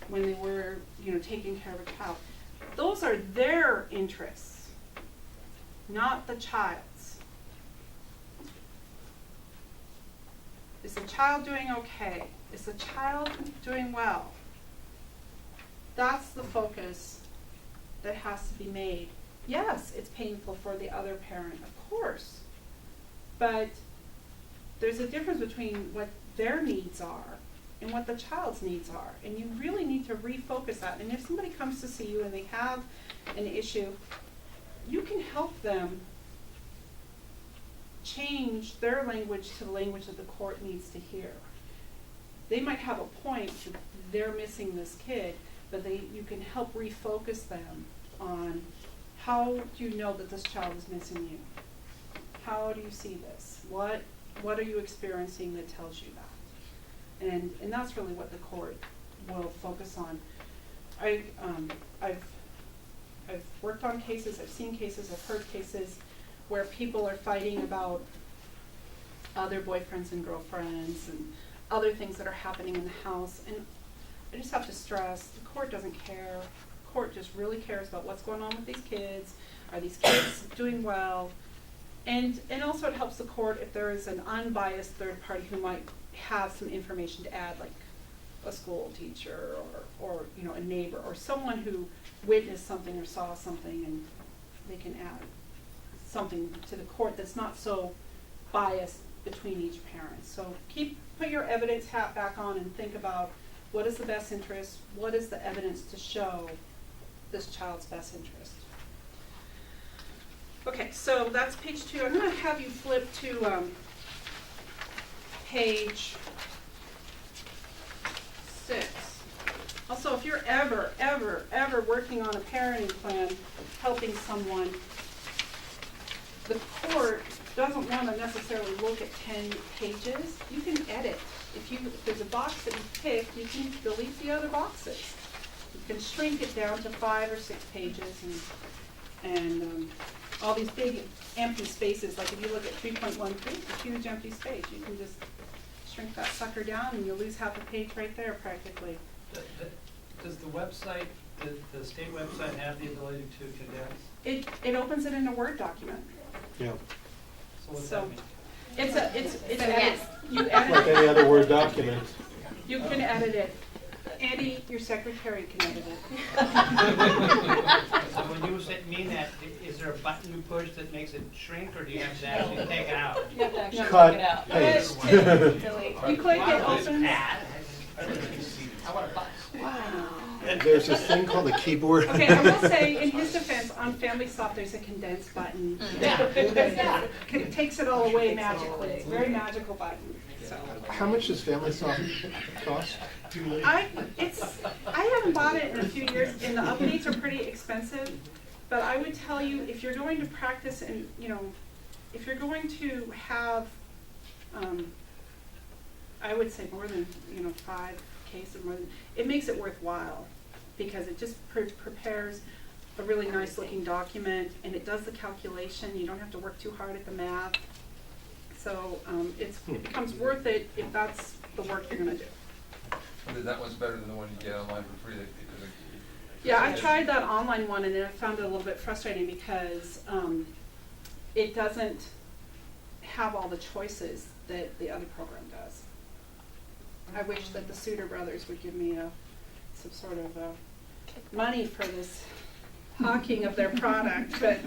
when they were, taking care of a child. Those are their interests, not the child's. Is the child doing okay? Is the child doing well? That's the focus that has to be made. Yes, it's painful for the other parent, of course, but there's a difference between what their needs are and what the child's needs are, and you really need to refocus that. And if somebody comes to see you and they have an issue, you can help them change their language to the language that the court needs to hear. They might have a point that they're missing this kid, but you can help refocus them on how do you know that this child is missing you? How do you see this? What are you experiencing that tells you that? And that's really what the court will focus on. I've worked on cases, I've seen cases, I've heard cases where people are fighting about other boyfriends and girlfriends and other things that are happening in the house. And I just have to stress, the court doesn't care. The court just really cares about what's going on with these kids. Are these kids doing well? And also it helps the court if there is an unbiased third party who might have some information to add, like a school teacher or a neighbor or someone who witnessed something or saw something, and they can add something to the court that's not so biased between each parent. So put your evidence hat back on and think about what is the best interest, what is the evidence to show this child's best interest. Okay, so that's page 2. I'm going to have you flip to page 6. Also, if you're ever working on a parenting plan, helping someone, the court doesn't want to necessarily look at 10 pages. You can edit. If there's a box that you pick, you can delete the other boxes. You can shrink it down to 5 or 6 pages, and all these big empty spaces, like if you look at 3.13, it's a huge empty space. You can just shrink that sucker down and you'll lose half a page right there practically. Does the website, the state website have the ability to condense? It opens it in a Word document. Yeah. So what's that mean? It's yes. You edit Like any other Word document. You can edit it. Andy, your secretary can edit it. So when you mean that, is there a button you push that makes it shrink, or do you have to actually take it out? You have to actually Cut, take it out. paste. You click it, opens. I want a button. Wow. There's this thing called a keyboard. Okay, I will say, in his defense, on FamilySoft there's a condense button. It takes it all away magically. It's a very magical button. So. How much does FamilySoft cost? I haven't bought it in a few years, and the updates are pretty expensive. But I would tell you, if you're going to practice and, if you're going to have, I would say more than, 5 cases, it makes it worthwhile, because it just prepares a really nice looking document, and it does the calculation. You don't have to work too hard at the math. So it becomes worth it if that's the work you're going to do. That one's better than the one you get online for free. Yeah, I tried that online one, and then I found it a little bit frustrating because it doesn't have all the choices that the other program does. I wish that the Suter brothers would give me some sort of money for this hawking of their product, but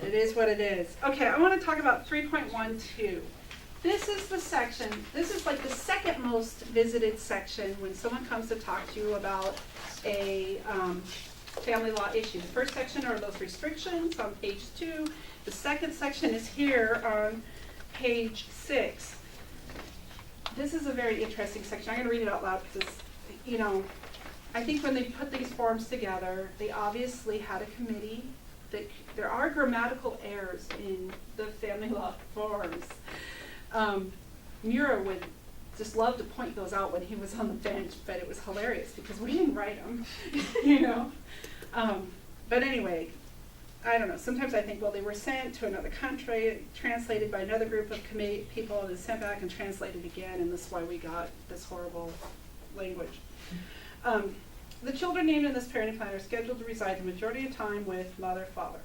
it is what it is. Okay, I want to talk about 3.12. This is the section, this is like the second most visited section when someone comes to talk to you about a family law issue. The first section are those restrictions on page 2. The second section is here on page 6. This is a very interesting section. I'm going to read it out loud because, I think when they put these forms together, they obviously had a committee. There are grammatical errors in the family law forms. Mura would just love to point those out when he was on the bench, but it was hilarious because we didn't write them, But anyway, I don't know. Sometimes I think, well, they were sent to another country, translated by another group of committee people, and then sent back and translated again, and this is why we got this horrible language. the children named in this parenting plan are scheduled to reside the majority of time with mother, father.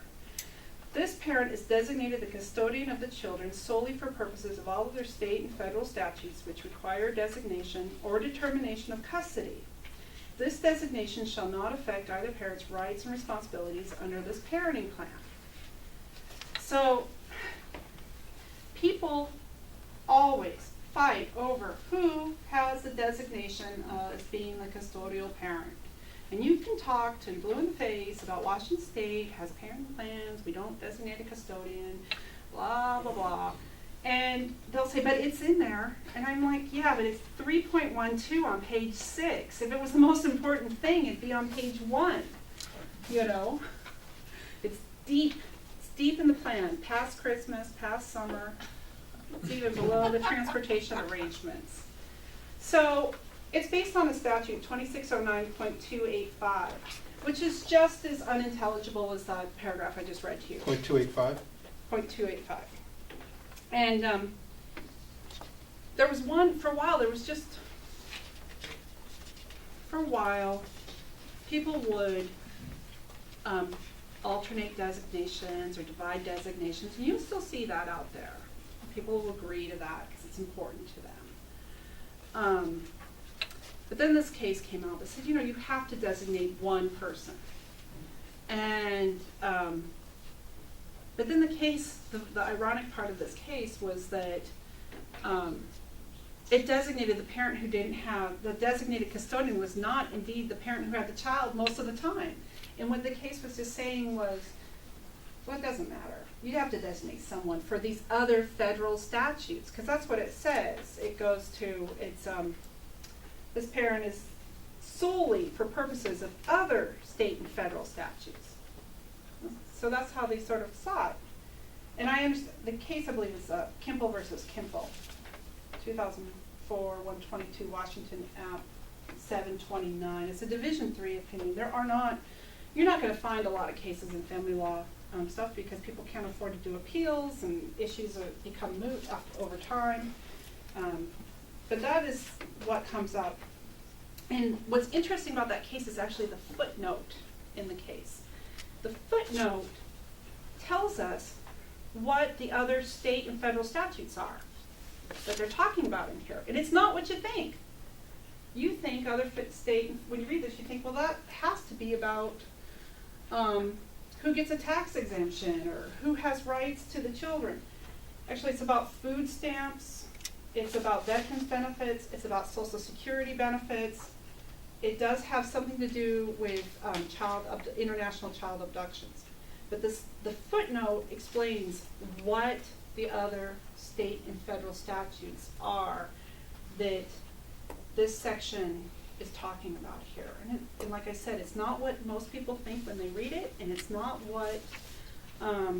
This parent is designated the custodian of the children solely for purposes of all of their state and federal statutes which require designation or determination of custody. This designation shall not affect either parent's rights and responsibilities under this parenting plan. So, people always fight over who has the designation as being the custodial parent. And you can talk to blue in the face about Washington State has parenting plans, we don't designate a custodian, blah, blah, blah. And they'll say, but it's in there. And I'm like, yeah, but it's 3.12 on page 6. If it was the most important thing, it'd be on page 1. You know? It's deep in the plan, past Christmas, past summer. It's even below the transportation arrangements. So it's based on a statute, 2609.285, which is just as unintelligible as that paragraph I just read to you. 0.285? 0.285. And there was one, for a while, people would alternate designations or divide designations, and you still see that out there. People will agree to that because it's important to them. But then this case came out that said, you know, you have to designate one person. And, but then the case, the ironic part of this case was that it designated the parent who didn't have, the designated custodian was not indeed the parent who had the child most of the time. And what the case was just saying was, well, it doesn't matter. You have to designate someone for these other federal statutes, because that's what it says. It goes to, it's, this parent is solely for purposes of other state and federal statutes. So that's how they sort of saw it. And I understand, the case I believe is Kimple versus Kimple, 2004, 122 Washington App 729. It's a Division III opinion. You're not going to find a lot of cases in family law stuff because people can't afford to do appeals and issues become moot over time. But that is what comes up. And what's interesting about that case is actually the footnote in the case. The footnote tells us what the other state and federal statutes are that they're talking about in here. And it's not what you think. You think other state, when you read this, you think, well, that has to be about who gets a tax exemption or who has rights to the children. Actually, it's about food stamps, it's about veterans benefits, it's about Social Security benefits. It does have something to do with international child abductions. But the footnote explains what the other state and federal statutes are that this section is talking about here. And like I said, it's not what most people think when they read it, and it's not what, I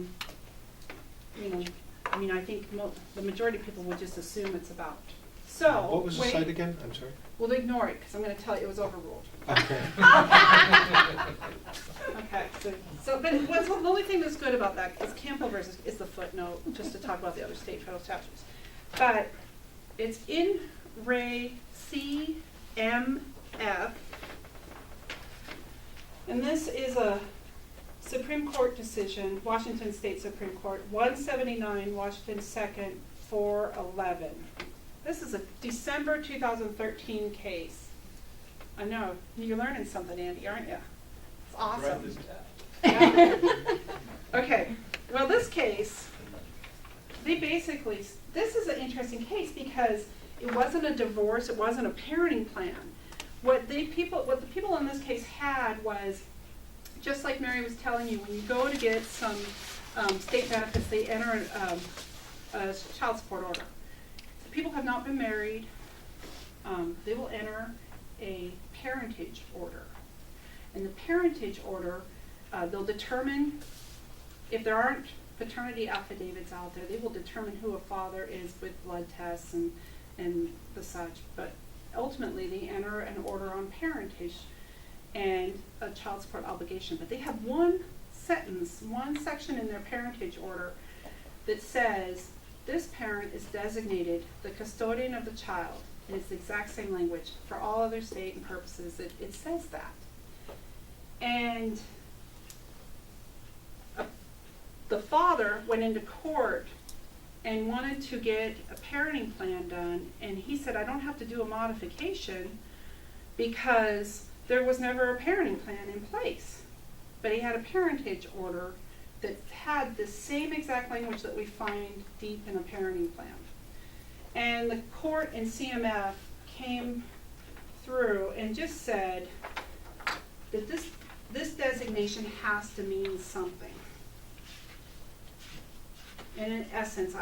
think the majority of people would just assume it's about. So, what was the site again? I'm sorry. We'll ignore it, because I'm going to tell you it was overruled. Okay. Okay, so but the only thing that's good about that is Campbell versus is the footnote, just to talk about the other state federal statutes. But it's in Ray CMF, and this is a Supreme Court decision, Washington State Supreme Court, 179 Washington 2nd 411. This is a December 2013 case. I know, you're learning something, Andy, aren't you? It's awesome. Yeah. Okay, well this case, this is an interesting case because it wasn't a divorce, it wasn't a parenting plan. What the people in this case had was, just like Mary was telling you, when you go to get some state benefits, they enter a child support order. If people have not been married, they will enter a parentage order. And the parentage order, they'll determine, if there aren't paternity affidavits out there, they will determine who a father is with blood tests and the such. But ultimately, they enter an order on parentage and a child support obligation. But they have one section in their parentage order that says, this parent is designated the custodian of the child. And it's the exact same language for all other state and purposes. It says that. And the father went into court and wanted to get a parenting plan done, and he said, I don't have to do a modification because there was never a parenting plan in place. But he had a parentage order that had the same exact language that we find deep in a parenting plan. And the court and CMF came through and just said that this designation has to mean something. And in essence,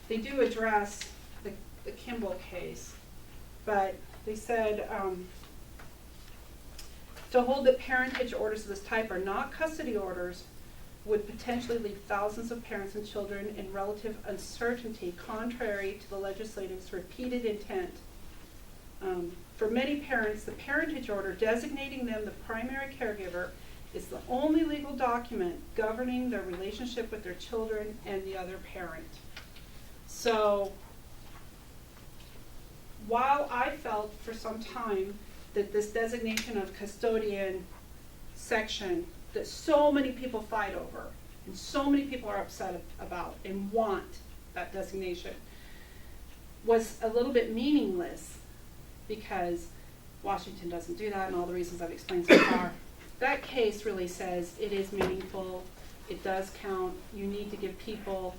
they do address the Kimball case, but they said to hold that parentage orders of this type are not custody orders would potentially leave thousands of parents and children in relative uncertainty, contrary to the legislative's repeated intent. For many parents, the parentage order designating them the primary caregiver is the only legal document governing their relationship with their children and the other parent. So, while I felt for some time that this designation of custodian section that so many people fight over and so many people are upset about and want that designation was a little bit meaningless because Washington doesn't do that and all the reasons I've explained so far. That case really says it is meaningful, it does count, you need to give people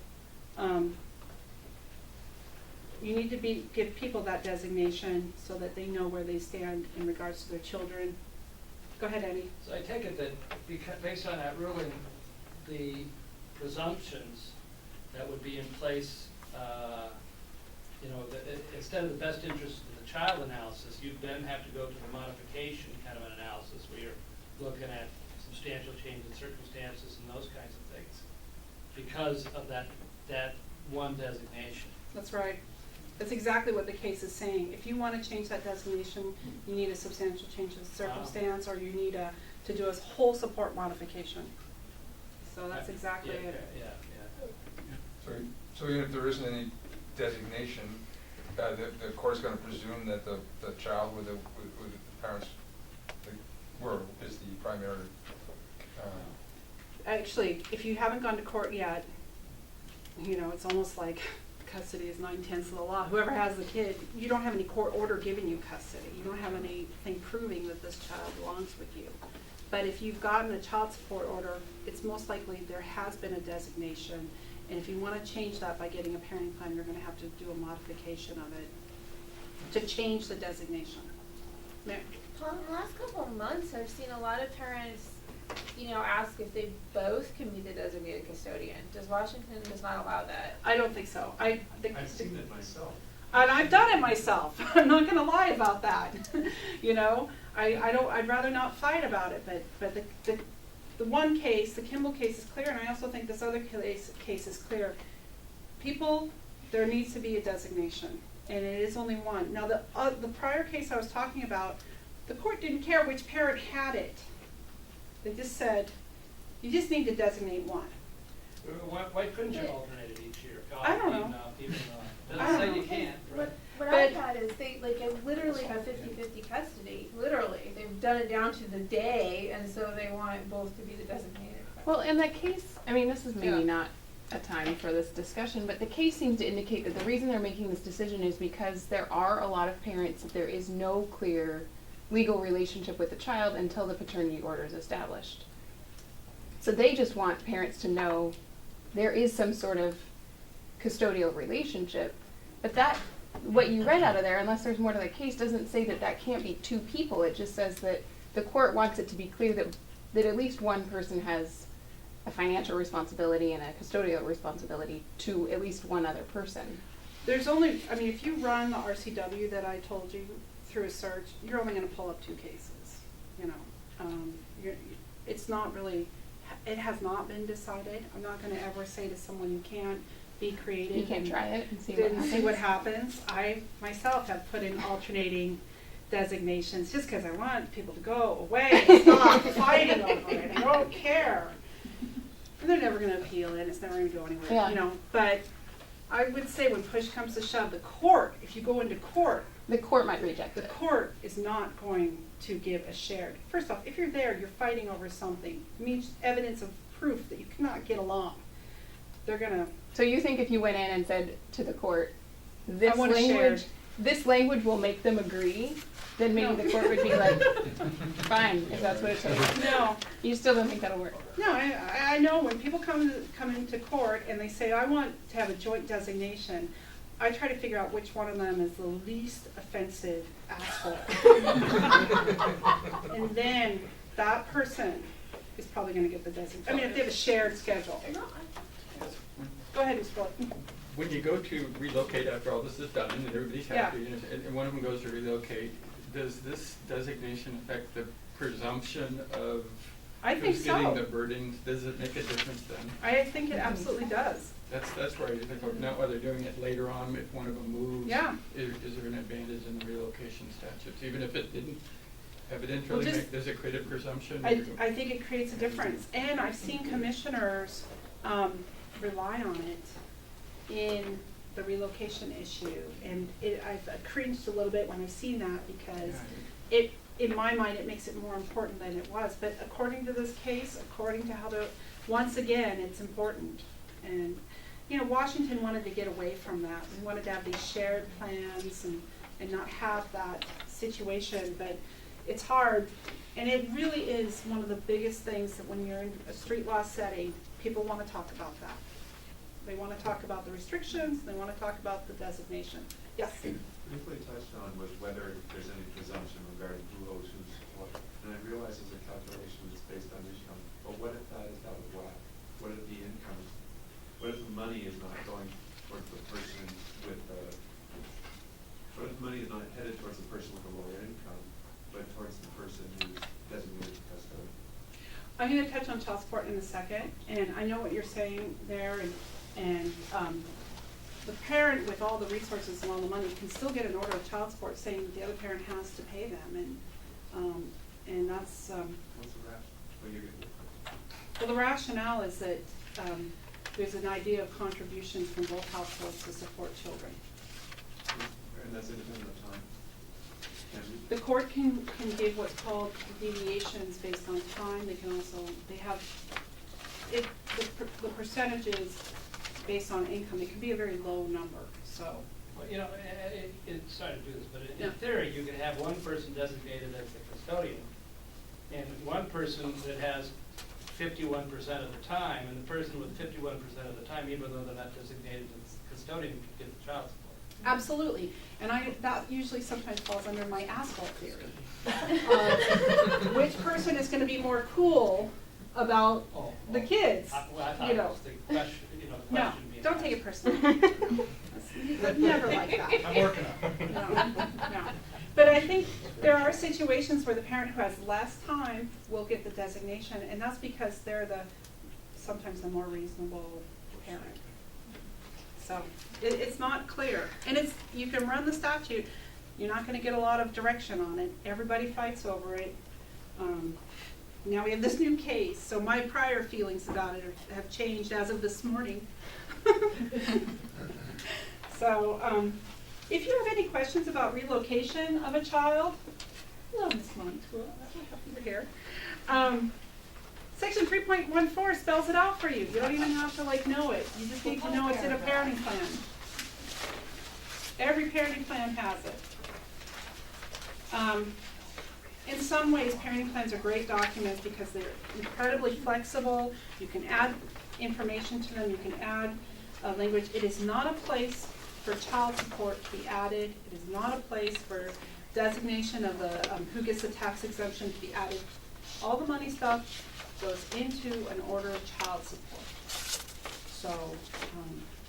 give people that designation so that they know where they stand in regards to their children. Go ahead, Eddie. So I take it that based on that ruling, the presumptions that would be in place, instead of the best interest of the child analysis, you'd then have to go to the modification kind of an analysis where you're looking at substantial change in circumstances and those kinds of things because of that one designation. That's right. That's exactly what the case is saying. If you want to change that designation, you need a substantial change in circumstance, or you need to do a whole support modification. So that's exactly it. Yeah. So even if there isn't any designation, the court's going to presume that the child with the parents is the primary. Actually, if you haven't gone to court yet, it's almost like custody is 9/10 of the law. Whoever has the kid, you don't have any court order giving you custody. You don't have anything proving that this child belongs with you. But if you've gotten a child support order, it's most likely there has been a designation. And if you want to change that by getting a parenting plan, you're going to have to do a modification of it to change the designation. Mary? Paul, in the last couple of months, I've seen a lot of parents, ask if they both can be the designated custodian. Does Washington not allow that? I don't think so. I've seen it myself. And I've done it myself. I'm not going to lie about that. I'd rather not fight about it. But the one case, the Kimball case, is clear, and I also think this other case is clear. People, there needs to be a designation, and it is only one. Now, the prior case I was talking about, the court didn't care which parent had it. They just said, you just need to designate one. Why couldn't you alternate it each year? I don't know. Doesn't say you can't. What I've had is they literally have 50-50 custody. Literally, they've done it down to the day, and so they want both to be the designated. Well, in that case, this is maybe not a time for this discussion, but the case seems to indicate that the reason they're making this decision is because there are a lot of parents that there is no clear legal relationship with the child until the paternity order is established. So they just want parents to know there is some sort of custodial relationship, but what you read out of there, unless there's more to the case, doesn't say that can't be two people. It just says that the court wants it to be clear that at least one person has a financial responsibility and a custodial responsibility to at least one other person. There's only, if you run the RCW that I told you through a search, you're only going to pull up 2 cases. It's not really, it has not been decided. I'm not going to ever say to someone you can't be creative. You can try it and see what happens. I myself have put in alternating designations just because I want people to go away and stop fighting over it. I don't care. And they're never going to appeal it. It's never going to go anywhere. Yeah. But I would say when push comes to shove, the court, if you go into court, the court might reject the it. court is not going to give a shared. First off, if you're there, you're fighting over something, it means evidence of proof that you cannot get along. They're gonna, So you think if you went in and said to the court, this want it shared. language will make them agree, then maybe No. the court would be like, fine, if that's what it takes. no, You still don't think that'll work? no, I know when people come into court and they say, I want to have a joint designation, I try to figure out which one of them is the least offensive asshole. And then that person is probably gonna get the designation. I mean, if they have a shared schedule. Go ahead, Ms. Bullock. When you go to relocate after all this is done and everybody's happy, and one of them goes to relocate, does this designation affect the presumption of I think who's getting the so. burdens? Does it make a difference then? I think it absolutely does. That's where you think of, not whether doing it later on, if one of them moves. Yeah. Is there an advantage in the relocation statutes, even if it didn't evidentially Well, just- make, does it create a presumption? I think it creates a difference. And I've seen commissioners rely on it in the relocation issue. And I've cringed a little bit when I've seen that because in my mind, it makes it more important than it was. But according to this case, according to how once again, it's important. And, you know, Washington wanted to get away from that. We wanted to have these shared plans and not have that situation, but it's hard. And it really is one of the biggest things that when you're in a street law setting, people want to talk about that. They want to talk about the restrictions, they want to talk about the designation. Yes? Briefly touched on was whether there's any presumption regarding who owes who's what. And I realize there's a calculation that's based on income, but what if that is out of whack? What if the income, what if the money is not going towards the person with the, what if the money is not headed towards the person with a lower income, but towards the person who's designated custodian? I'm going to touch on child support in a second, and I know what you're saying there, and the parent with all the resources and all the money can still get an order of child support saying that the other parent has to pay them, and that's What's the rest? What you're getting? well, the rationale is that there's an idea of contributions from both households to support children. And that's independent of time. The court can give what's called deviations based on time. They can also, they have, the percentages based on income, it can be a very low number, so. Well, you know, sorry to do this, but Yeah. in theory, you could have one person designated as the custodian, and one person that has 51% of the time, and the person with 51% of the time, even though they're not designated as custodian, could get the child support. Absolutely, and that usually sometimes falls under my asphalt theory. Which person is gonna be more cool about the kids, Well, I thought you it know? was the question, the No, question being don't asked. take it personally. Never like that. I'm working on it. No. But I think there are situations where the parent who has less time will get the designation, and that's because they're sometimes the more reasonable parent. So it's not clear, and you can run the statute. You're not going to get a lot of direction on it. Everybody fights over it. Now we have this new case, so my prior feelings about it have changed as of this morning. So if you have any questions about relocation of a child, hello, Ms. Montour, I'm happy you're here. Section 3.14 spells it out for you. You don't even have to know it. You just need to know it's in a parenting plan. Every parenting plan has it. In some ways, parenting plans are great documents because they're incredibly flexible. You can add information to them. You can add language. It is not a place for child support to be added. It is not a place for designation of who gets the tax exemption to be added. All the money stuff goes into an order of child support. So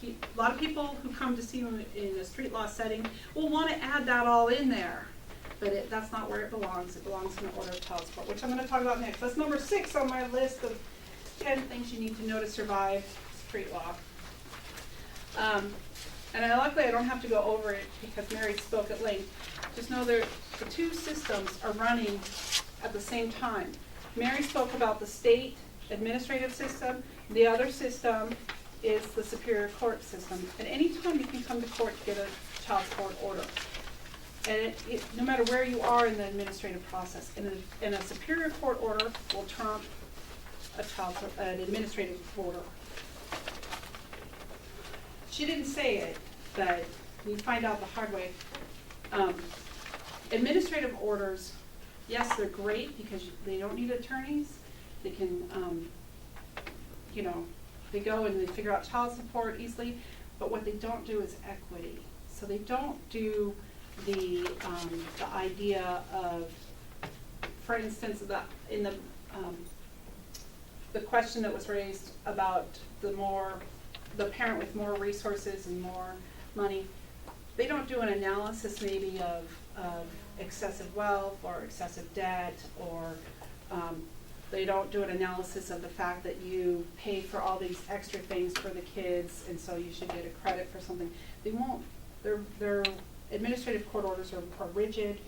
a lot of people who come to see you in a street law setting will want to add that all in there. But that's not where it belongs. It belongs in the order of child support, which I'm going to talk about next. That's number 6 on my list of 10 things you need to know to survive street law. And luckily I don't have to go over it because Mary spoke at length. Just know the two systems are running at the same time. Mary spoke about the state administrative system. The other system is the Superior Court system. At any time you can come to court to get a child support order. And no matter where you are in the administrative process, and a superior court order will trump an administrative order. She didn't say it, but we find out the hard way. Administrative orders, yes, they're great because they don't need attorneys. They can, they go and they figure out child support easily, but what they don't do is equity. So they don't do the idea of, for instance, in the question that was raised about the parent with more resources and more money, they don't do an analysis maybe of excessive wealth or excessive debt, or they don't do an analysis of the fact that you pay for all these extra things for the kids and so you should get a credit for something. They won't. Their administrative court orders are rigid,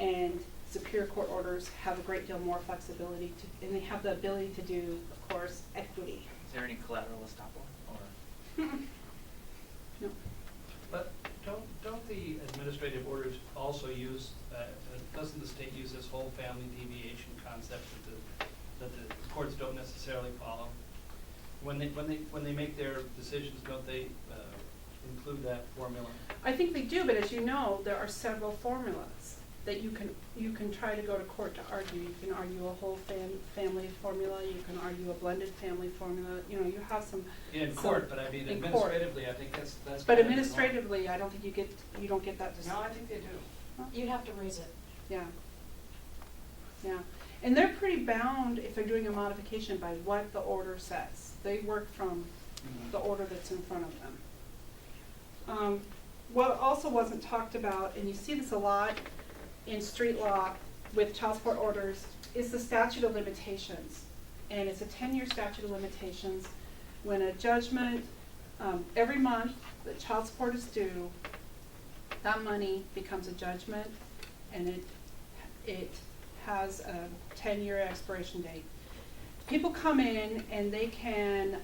and superior court orders have a great deal more flexibility and they have the ability to do, of course, equity. Is there any collateral estoppel, or? No. But don't the administrative orders also use, doesn't the state use this whole family deviation concept that the courts don't necessarily follow? When they make their decisions, don't they include that formula? I think they do, but as you know, there are several formulas that you can try to go to court to argue. You can argue a whole family formula. You can argue a blended family formula. You have some. In court, but I mean administratively, I think that's. But administratively, I don't think you don't get that. No, I think they do. You'd have to raise it. Yeah. Yeah, and they're pretty bound if they're doing a modification by what the order says. They work from the order that's in front of them. What also wasn't talked about, and you see this a lot in street law with child support orders, is the statute of limitations. And it's a 10-year statute of limitations. When a judgment, every month that child support is due, that money becomes a judgment, and it has a 10-year expiration date. People come in and they can,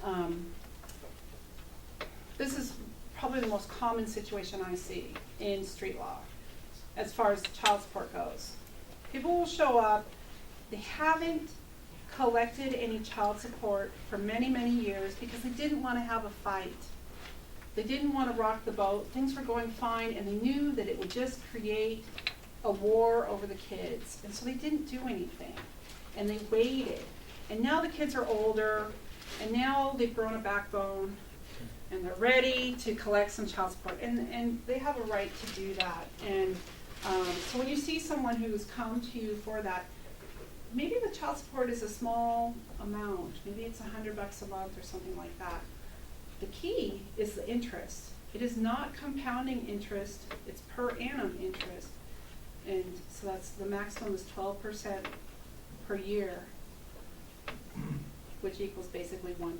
this is probably the most common situation I see in street law as far as child support goes. People will show up, they haven't collected any child support for many, many years because they didn't want to have a fight. They didn't want to rock the boat. Things were going fine, and they knew that it would just create a war over the kids. And so they didn't do anything. And they waited. And now the kids are older, and now they've grown a backbone, and they're ready to collect some child support. And they have a right to do that. And so when you see someone who's come to you for that, maybe the child support is a small amount. Maybe it's $100 a month or something like that. The key is the interest. It is not compounding interest. It's per annum interest. And so that's the maximum is 12% per year, which equals basically 1%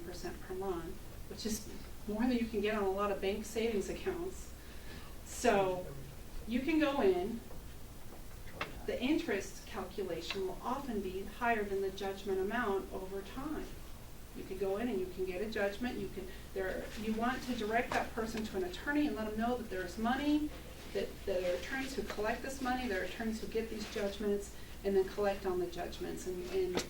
per month, which is more than you can get on a lot of bank savings accounts. So you can go in. The interest calculation will often be higher than the judgment amount over time. You can go in and you can get a judgment. You want to direct that person to an attorney and let them know that there's money, that there are attorneys who collect this money, there are attorneys who get these judgments and then collect on the judgments. And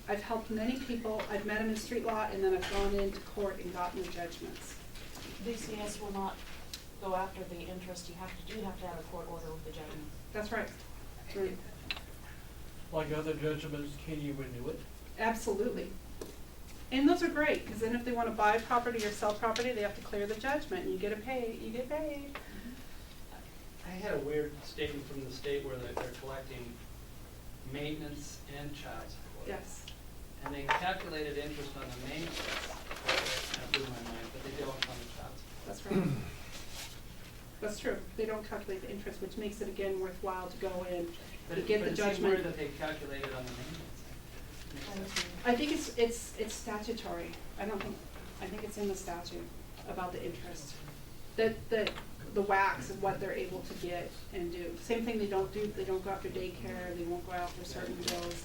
I've helped many people. I've met them in street law, and then I've gone into court and gotten the judgments. DCS will not go after the interest. You have to have a court order with the judgment. That's right. Like other judgments, can you renew it? Absolutely. And those are great, because then if they want to buy property or sell property, they have to clear the judgment, and you get paid. I had a weird statement from the state where they're collecting maintenance and child support. Yes. And they calculated interest on the maintenance. That blew my mind, but they don't on the child support. That's right. That's true. They don't calculate the interest, which makes it again worthwhile to go in and get the But it seems judgment. weird that they calculated on the maintenance. I think it's statutory. I think it's in the statute about the interest. The WACs and what they're able to get and do. Same thing they don't do. They don't go after daycare. They won't go after certain bills.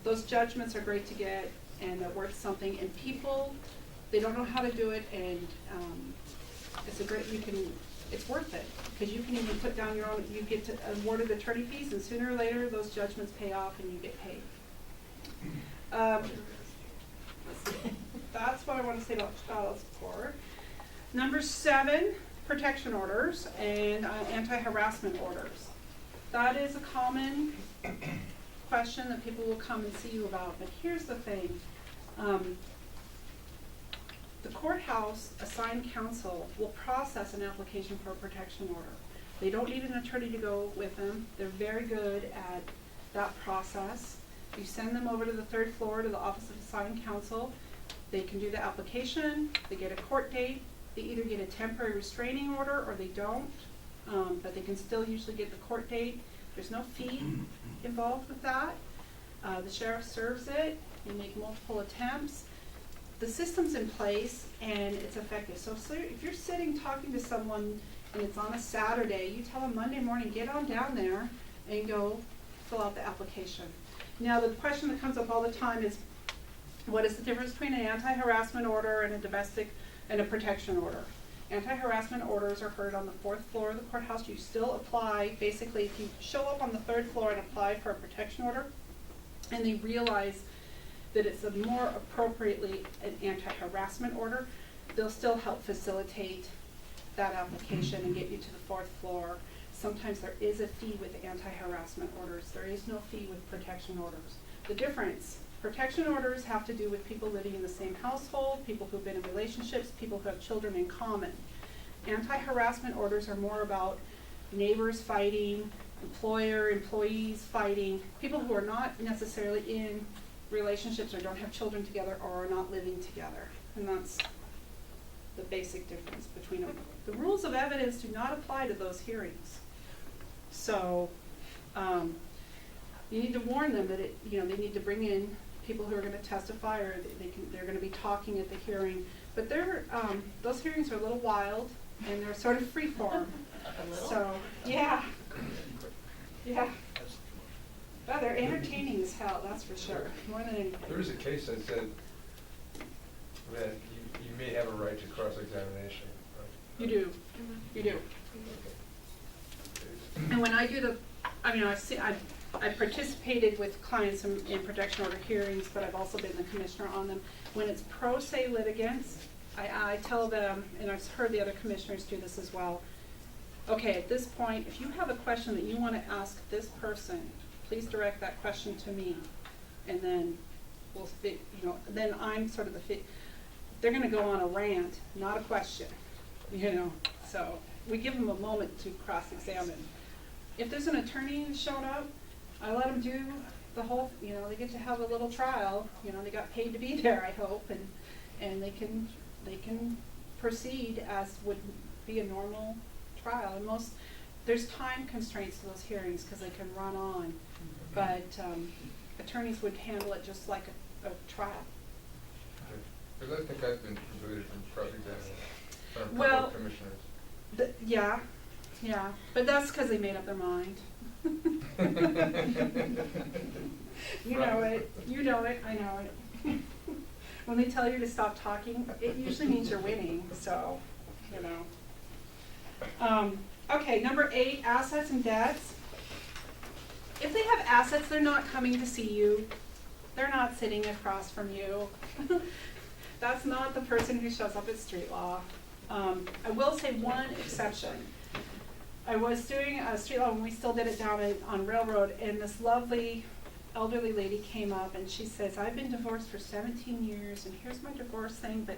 Those judgments are great to get, and they're worth something. And people they don't know how to do it, and it's a great, it's worth it, because you can even put down your own, you get to awarded attorney fees, and sooner or later, those judgments pay off and you get paid. Let's see. That's what I want to say about child support. Number 7, protection orders and anti-harassment orders. That is a common question that people will come and see you about, but here's the thing. The courthouse assigned counsel will process an application for a protection order. They don't need an attorney to go with them. They're very good at that process. You send them over to the 3rd floor to the Office of Assigned Counsel. They can do the application, they get a court date, they either get a temporary restraining order or they don't, but they can still usually get the court date. There's no fee involved with that. The sheriff serves it, you make multiple attempts. The system's in place and it's effective. So if you're sitting talking to someone and it's on a Saturday, you tell them Monday morning, get on down there and go fill out the application. Now the question that comes up all the time is, what is the difference between an anti-harassment order and a domestic and a protection order? Anti-harassment orders are heard on the 4th floor of the courthouse. You still apply, basically if you show up on the 3rd floor and apply for a protection order, and they realize that it's a more appropriately an anti-harassment order, they'll still help facilitate that application and get you to the 4th floor. Sometimes there is a fee with anti-harassment orders. There is no fee with protection orders. The difference, protection orders have to do with people living in the same household, people who've been in relationships, people who have children in common. Anti-harassment orders are more about neighbors fighting, employees fighting, people who are not necessarily in relationships or don't have children together or are not living together. And that's the basic difference between them. The rules of evidence do not apply to those hearings. So you need to warn them that they need to bring in people who are going to testify, or they're going to be talking at the hearing. But those hearings are a little wild and they're sort of free form. So yeah. Well, they're entertaining as hell, that's for sure. More than anything. There was a case that said that you may have a right to cross-examination, right? You do. You do. And when I do I participated with clients in protection order hearings, but I've also been the commissioner on them. When it's pro se litigants, I tell them, and I've heard the other commissioners do this as well, okay, at this point, if you have a question that you want to ask this person, please direct that question to me, and then we'll then I'm sort of they're going to go on a rant, not a question, so we give them a moment to cross-examine. If there's an attorney who's shown up, I let them do the whole, they get to have a little trial, they got paid to be there, I hope, and they can proceed as would be a normal trial. And there's time constraints to those hearings because they can run on, but attorneys would handle it just like a trial. Because I think I've been prohibited from cross-examining from a couple Well, of commissioners. Yeah, but that's because they made up their mind. You know it, I know it. When they tell you to stop talking, it usually means you're winning, so, Okay, number 8, assets and debts. If they have assets, they're not coming to see you. They're not sitting across from you. That's not the person who shows up at street law. I will say one exception. I was doing a street law when we still did it down on Railroad, and this lovely elderly lady came up and she says, I've been divorced for 17 years and here's my divorce thing, but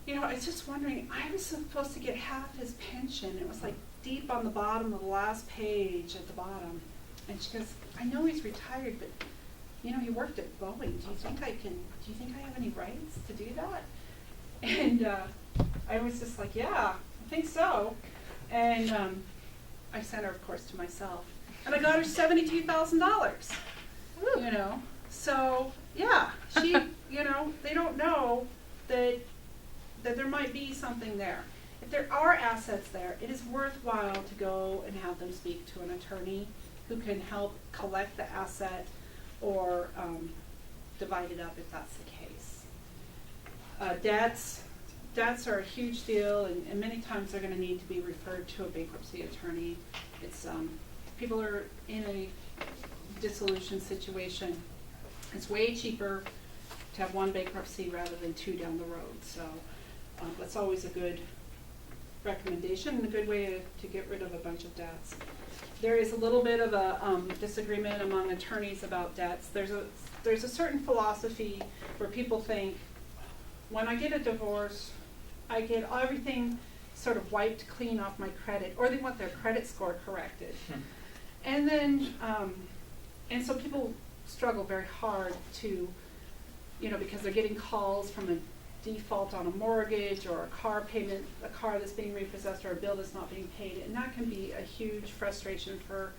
I was just wondering, I was supposed to get half his pension. It was like deep on the bottom of the last page at the bottom. And she goes, I know he's retired, but he worked at Boeing. Do you think I have any rights to do that? And I was just like, yeah, I think so. And I sent her, of course, to myself. And I got her $72,000. So yeah, she, they don't know that there might be something there. If there are assets there, it is worthwhile to go and have them speak to an attorney who can help collect the asset or divide it up if that's the case. Debts are a huge deal, and many times they're gonna need to be referred to a bankruptcy attorney. It's, people are in a dissolution situation. It's way cheaper to have one bankruptcy rather than two down the road, so, that's always a good recommendation and a good way to get rid of a bunch of debts. There is a little bit of a disagreement among attorneys about debts. There's a certain philosophy where people think, when I get a divorce, I get everything sort of wiped clean off my credit, or they want their credit score corrected. And then, and so people struggle very hard to, because they're getting calls from a default on a mortgage or a car payment, a car that's being repossessed or a bill that's not being paid, and that can be a huge frustration for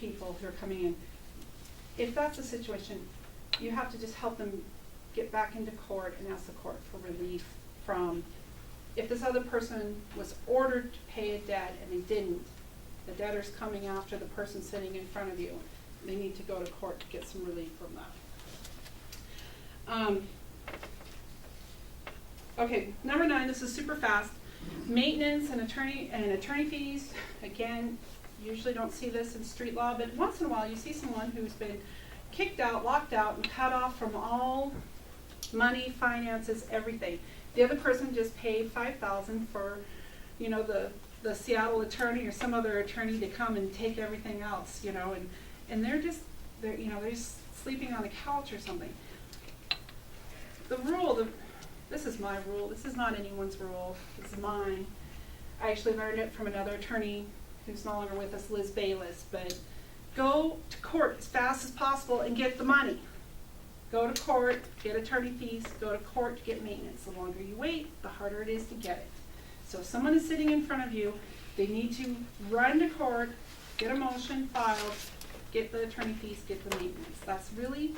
people who are coming in. If that's the situation, you have to just help them get back into court and ask the court for relief from, if this other person was ordered to pay a debt and they didn't, the debtor's coming after the person sitting in front of you, they need to go to court to get some relief from that. Okay, number 9, this is super fast. Maintenance and attorney fees. Again, usually don't see this in street law, but once in a while you see someone who's been kicked out, locked out, and cut off from all money, finances, everything. The other person just paid $5,000 for, the Seattle attorney or some other attorney to come and take everything else, and they're just sleeping on a couch or something. This is my rule. This is not anyone's rule. This is mine. I actually learned it from another attorney who's no longer with us, Liz Bayless. But go to court as fast as possible and get the money. Go to court, get attorney fees, go to court to get maintenance. The longer you wait, the harder it is to get it. So if someone is sitting in front of you, they need to run to court, get a motion filed, get the attorney fees, get the maintenance. That's really,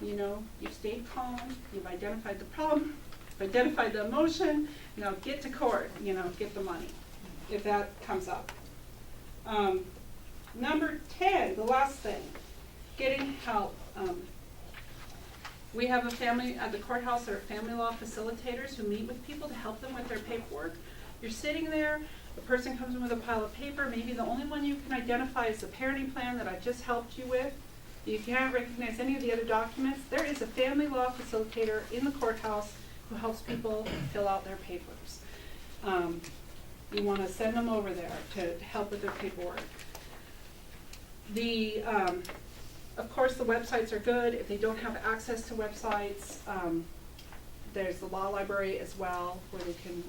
you've stayed calm, you've identified the problem, you've identified the emotion, now get to court, get the money, if that comes up. Number 10, the last thing, getting help. We have a family, at the courthouse, there are family law facilitators who meet with people to help them with their paperwork. You're sitting there, the person comes in with a pile of paper, maybe the only one you can identify is the parenting plan that I just helped you with. You can't recognize any of the other documents. There is a family law facilitator in the courthouse who helps people fill out their papers. You want to send them over there to help with their paperwork. Of course, the websites are good. If they don't have access to websites, there's the law library as well, where they can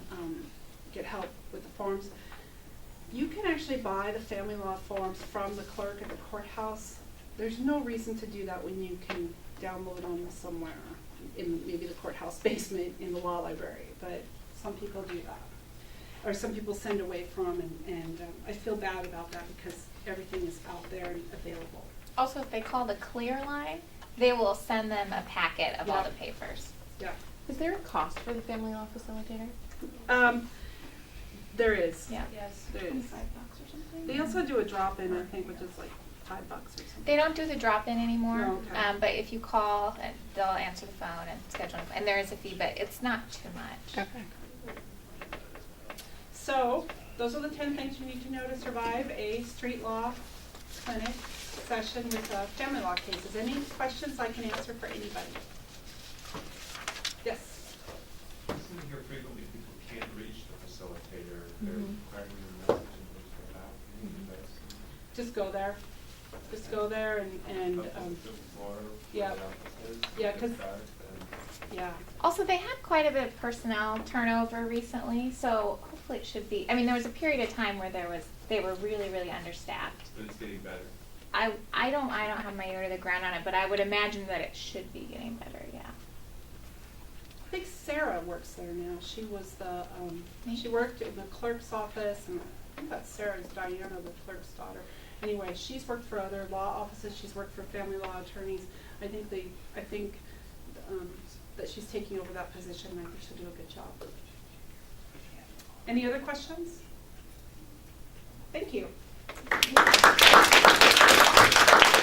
get help with the forms. You can actually buy the family law forms from the clerk at the courthouse. There's no reason to do that when you can download them somewhere in maybe the courthouse basement in the law library, but some people do that. Or some people send away from, and I feel bad about that because everything is out there and available. Also, if they call the clear line, they will send them a packet of all Yeah. the papers. Yeah. Is there a cost for the family law facilitator? There is. Yeah. Yes. There is. $25 or something. They also do a drop-in, I think, which is like $5 or something. They don't do the drop-in anymore, No, okay. but if you call, they'll answer the phone and schedule an appointment. And there is a fee, but it's not too much. Okay. So, those are the 10 things you need to know to survive a street law clinic session with family law cases. Any questions I can answer for anybody? Yes? I seem to hear frequently people can't reach the facilitator, they're Mhm. requiring a message and things like that. Can you do that? Just go there. Just go there and Up to the floor, yeah. where the office is, Yeah, get 'cause- back, and- yeah. Also, they had quite a bit of personnel turnover recently, so hopefully it should be. I mean, there was a period of time where they were really, really understaffed. But it's getting better. I don't have my ear to the ground on it, but I would imagine that it should be getting better. Yeah. I think Sarah works there now. She was the, Maybe. she worked in the clerk's office, and I think that's Sarah's Diana, the clerk's daughter. Anyway, she's worked for other law offices. She's worked for family law attorneys. I think that she's taking over that position, and I think she'll do a good job. Any other questions? Thank you.